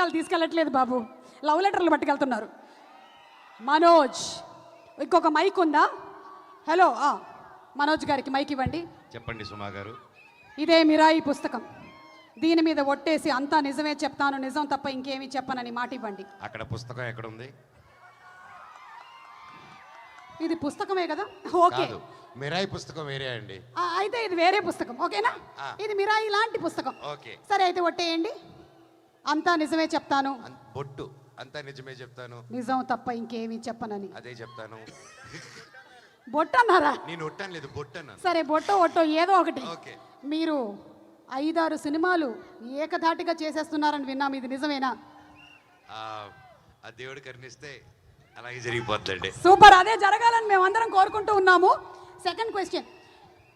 పుస్తకాలు తీసుకెళ్ళట్లేదు బాబు, లవ్ లెటర్లు పట్టుకెళ్తున్నారు. మనోజ్, ఇంకొక మైక్ ఉందా? హలో, మనోజ్ గారికి మైక్ ఇవ్వండి. చెప్పండి సుమా గారు. ఇదే మిరాయి పుస్తకం. దీని మీద ఒట్టేసి అంతా నిజమే చెప్తాను, నిజం తప్ప ఇంకేమీ చెప్పనని మాట ఇవ్వండి. అక్కడ పుస్తకం ఎక్కడ ఉంది? ఇది పుస్తకమే కదా? ఓకే, మిరాయి పుస్తకం వేరే అండి. అయితే ఇది వేరే పుస్తకం, ఓకేనా? ఇది మిరాయి లాంటి పుస్తకం. ఓకే, సరే అయితే ఒట్టేయండి. అంతా నిజమే చెప్తాను, బొట్టు అంతా నిజమే చెప్తాను, నిజం తప్ప ఇంకేమీ చెప్పనని. అదే చెప్తాను. బొట్టు అన్నారా? నేను ఒట్టాను లేదు, బొట్టు అన్నాను. సరే, బొట్టో ఒట్టో ఏదో ఒకటి. ఓకే, మీరు 5-6 సినిమాలు ఏకధాటిగా చేసేస్తున్నారని విన్నాం, ఇది నిజమేనా? ఆ దేవుడు కరుణిస్తే అలాగే జరిగిపోతుందండి. సూపర్, అదే జరగాలని మేమందరం కోరుకుంటూ ఉన్నాము. సెకండ్ క్వశ్చన్,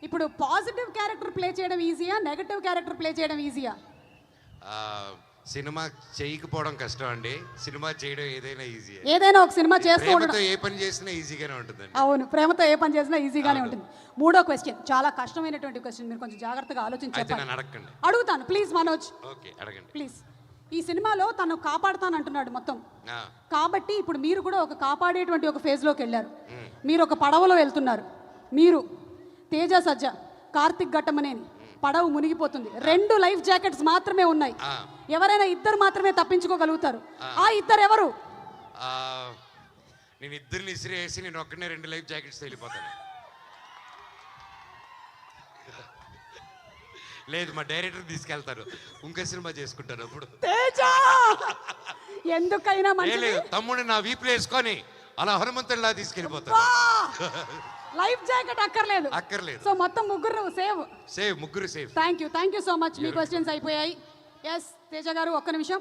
ఇప్పుడు పాజిటివ్ క్యారెక్టర్ ప్లే చేయడం ఈజీయా, నెగటివ్ క్యారెక్టర్ ప్లే చేయడం ఈజీయా? సినిమా చేయకపోవడం కష్టం అండి, సినిమా చేయడం ఏదైనా ఈజీ. ఏదైనా ఒక సినిమా చేస్తూ ఉండడం, ఏ పని చేసినా ఈజీగానే ఉంటుందండి. అవును, ప్రేమతో ఏ పని చేసినా ఈజీగానే ఉంటుంది. మూడో క్వశ్చన్ చాలా కష్టమైనటువంటి క్వశ్చన్, మీరు కొంచెం జాగ్రత్తగా ఆలోచించి చెప్పండి. అడగండి. అడుగుతాను ప్లీజ్ మనోజ్. ఓకే, అడగండి ప్లీజ్. ఈ సినిమాలో తను కాపాడుతాను అంటున్నాడు మొత్తం, కాబట్టి ఇప్పుడు మీరు కూడా ఒక కాపాడేటువంటి ఒక ఫేజ్లోకి వెళ్ళారు. మీరు ఒక పడవలో వెళ్తున్నారు. మీరు, తేజ సజ్జ, కార్తిక్ ఘట్టమనేని, పడవ మునిగిపోతుంది. 2 లైఫ్ జాకెట్స్ మాత్రమే ఉన్నాయి. ఎవరైనా ఇద్దరు మాత్రమే తప్పించుకోగలుగుతారు. ఆ ఇద్దరు ఎవరు? నేను ఇద్దరిని ఇసిరేసి నేను ఒక్కనే 2 లైఫ్ జాకెట్స్ వెళ్ళిపోతాను. లేదు, మా డైరెక్టర్ తీసుకెళ్తారు, ఇంకో సినిమా చేసుకుంటారు. అప్పుడు తేజ ఎందుకైనా మంచిది, తమ్ముడిని నా వీపులో వేసుకొని అలా హనుమంతుడిలా తీసుకెళ్ళిపోతారు. లైఫ్ జాకెట్ అక్కర్లేదు. సో మొత్తం ముగ్గురు ముగ్గురు save. Thank you so much. Me questions అయిపోయాయి. ఎస్ తేజ గారు, ఒక్క నిమిషం.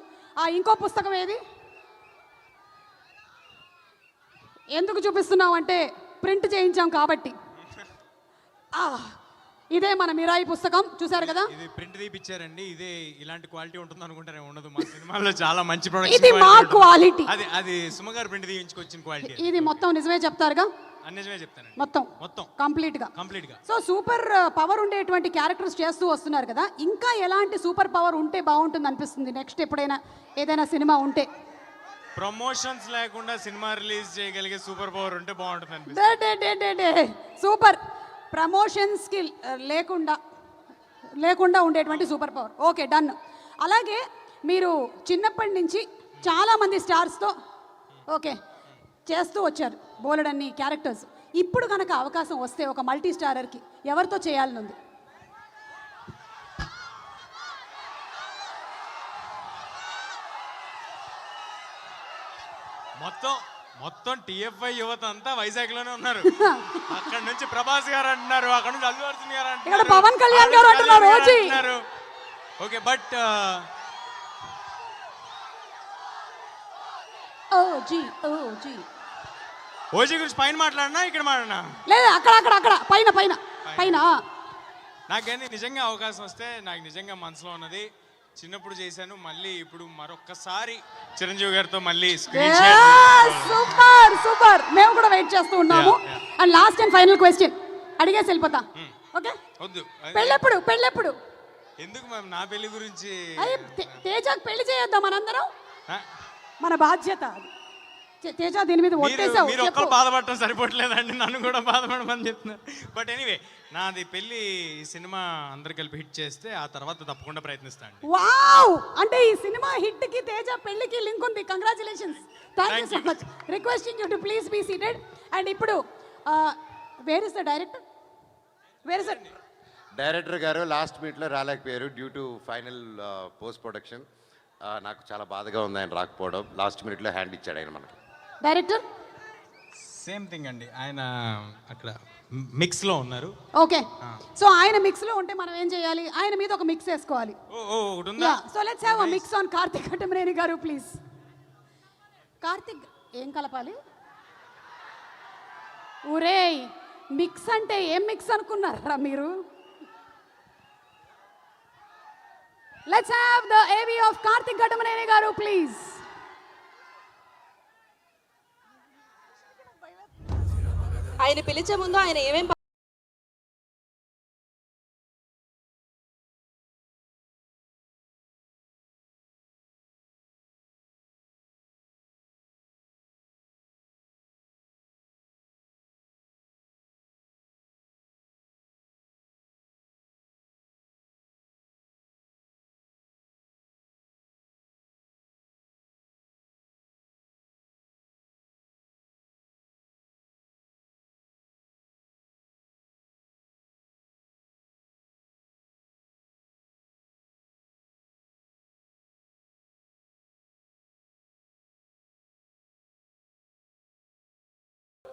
ఇంకో పుస్తకం ఏది? ఎందుకు చూపిస్తున్నావు అంటే ప్రింట్ చేయించాం కాబట్టి. ఇదే మన మిరాయి పుస్తకం, చూసారు కదా? ఇది ప్రింట్ తీపిచ్చారండి. ఇదే ఇలాంటి క్వాలిటీ ఉంటుంది అనుకుంటారే, ఉండదు. మా సినిమాలో చాలా మంచి ప్రొడక్షన్. ఇది మా క్వాలిటీ. అది సుమగారు ప్రింట్ తీయించుకొచ్చిన క్వాలిటీ. ఇది మొత్తం నిజమే చెప్తారుగా? నిజమే చెప్తాను. మొత్తం కంప్లీట్ గా. సో సూపర్ పవర్ ఉండేటువంటి క్యారెక్టర్స్ చేస్తూ వస్తున్నారు కదా, ఇంకా ఎలాంటి సూపర్ పవర్ ఉంటే బాగుంటుంది అనిపిస్తుంది నెక్స్ట్ ఎప్పుడైనా ఏదైనా సినిమా ఉంటే? ప్రమోషన్స్ లేకుండా సినిమా రిలీజ్ చేయగలిగే సూపర్ పవర్ ఉంటే బాగుంటుంది అనిపిస్తుంది. సూపర్. ప్రమోషన్స్ కి లేకుండా ఉండేటువంటి సూపర్ పవర్. Okay, done. అలాగే మీరు చిన్నప్పటి నుంచి చాలా మంది స్టార్స్తో చేస్తూ వచ్చారు, బోలెడన్ని క్యారెక్టర్స్. ఇప్పుడు కనుక అవకాశం వస్తే ఒక మల్టీ స్టారర్కి ఎవరితో చేయాలని ఉంది? మొత్తం టిఎఫ్ఐ యువత అంతా వైజాగ్ లోనే ఉన్నారు. అక్కడ నుంచి ప్రభాస్ గారు అంటున్నారు, అక్కడ నుంచి అల్లు అర్జున్ గారు అంటున్నారు, పవన్ కళ్యాణ్ గారు అంటున్నారు. ఓకే, బట్ ఓజీ గురించి పైన మాట్లాడినా ఇక్కడ మాట్లాడినా లేదు, అక్కడ పైన. నాకని నిజంగా అవకాశం వస్తే, నాకు నిజంగా మనసులో ఉన్నది, చిన్నప్పుడు చేశాను, మళ్ళీ ఇప్పుడు మరొక్కసారి చిరంజీవి గారితో మళ్ళీ సూపర్. మేము కూడా వెయిట్ చేస్తూ ఉన్నాము. And last and final question అడిగేసి వెళ్ళిపోతా. ఓకే, వద్దు. పెళ్ళెప్పుడు? ఎందుకు మ్యామ్, నా పెళ్లి గురించి? తేజకు పెళ్లి చేయొద్దాం మనందరం, మన బాధ్యత. తేజ దీని మీద ఒట్టేసావు. మీరు ఒక్కరు బాధపడటం సరిపోవట్లేదండి, నన్ను కూడా బాధపడమని చెప్తున్నారు. బట్ ఎనీవే, నాది పెళ్లి సినిమా అందరు కలిపి హిట్ చేస్తే ఆ తర్వాత తప్పకుండా ప్రయత్నిస్తాను. వావ్, అంటే ఈ సినిమా హిట్ కి తేజ పెళ్లికి లింక్ ఉంది. Congratulations. Thank you so much. Requesting you to please be seated. And ఇప్పుడు where is the director? Director గారు లాస్ట్ మీట్లో రాలేకపోయారు due to final post production. నాకు చాలా బాధగా ఉంది ఆయన రాకపోవడం. లాస్ట్ మినిట్లో హ్యాండ్ ఇచ్చాడు ఆయన మనకి. డైరెక్టర్ సేమ్ థింగ్ అండి, ఆయన అక్కడ మిక్స్ లో ఉన్నారు. ఓకే, సో ఆయన మిక్స్ లో ఉంటే మనం ఏం చేయాలి? ఆయన మీద ఒక మిక్స్ వేసుకోవాలి. So let's have a mix on Karthik Ghattamaneni గారు ప్లీజ్. కార్తిక్ ఏం కలపాలి? ఊరేయ్, మిక్స్ అంటే ఏం మిక్స్ అనుకున్నారా మీరు? లెట్స్ హావ్ ద ఏవి ఆఫ్ కార్తిక్ ఘట్టమనేని గారు ప్లీజ్. ఆయన పిలిచే ముందు ఆయన ఏమేం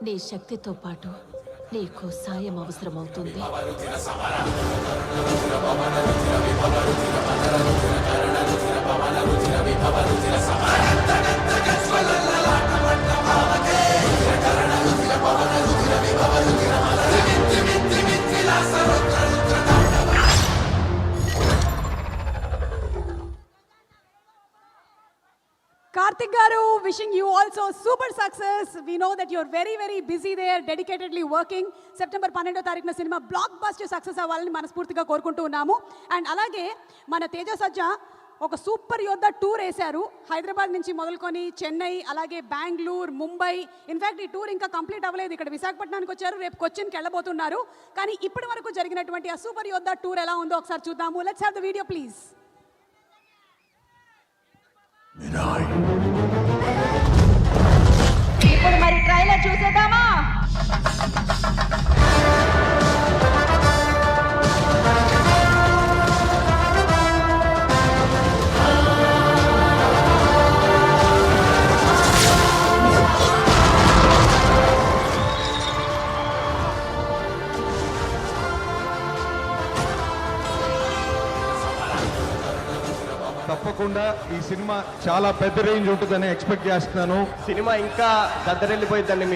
నీ శక్తితో పాటు నీకు సాయం అవసరమవుతుంది. కార్తిక్ గారు, wishing you also super success. We know that you're very very busy there, dedicatedly working. September 12వ తారీఖున సినిమా బ్లాక్ బస్టర్ సక్సెస్ అవ్వాలని మనస్ఫూర్తిగా కోరుకుంటూ ఉన్నాము. అండ్ అలాగే మన తేజ సజ్జా ఒక సూపర్ యోద్ధ టూర్ వేశారు. హైదరాబాద్ నుంచి మొదలుకొని చెన్నై, అలాగే బెంగళూరు, ముంబై. ఇన్ఫ్యాక్ట్ ఈ టూర్ ఇంకా కంప్లీట్ అవ్వలేదు. ఇక్కడ విశాఖపట్నానికి వచ్చారు, రేపు కొచ్చిన్కి వెళ్ళబోతున్నారు. కానీ ఇప్పటి వరకు జరిగినటువంటి ఆ సూపర్ యోద్ధ టూర్ ఎలా ఉందో ఒకసారి చూద్దాము. Let's have the video please. ఇప్పుడు మరి ట్రైలర్ చూసేద్దామా? తప్పకుండా ఈ సినిమా చాలా పెద్ద రేంజ్ ఉంటుందని ఎక్స్పెక్ట్ చేస్తున్నాను. సినిమా ఇంకా దద్దరెళ్ళిపోయిందండి.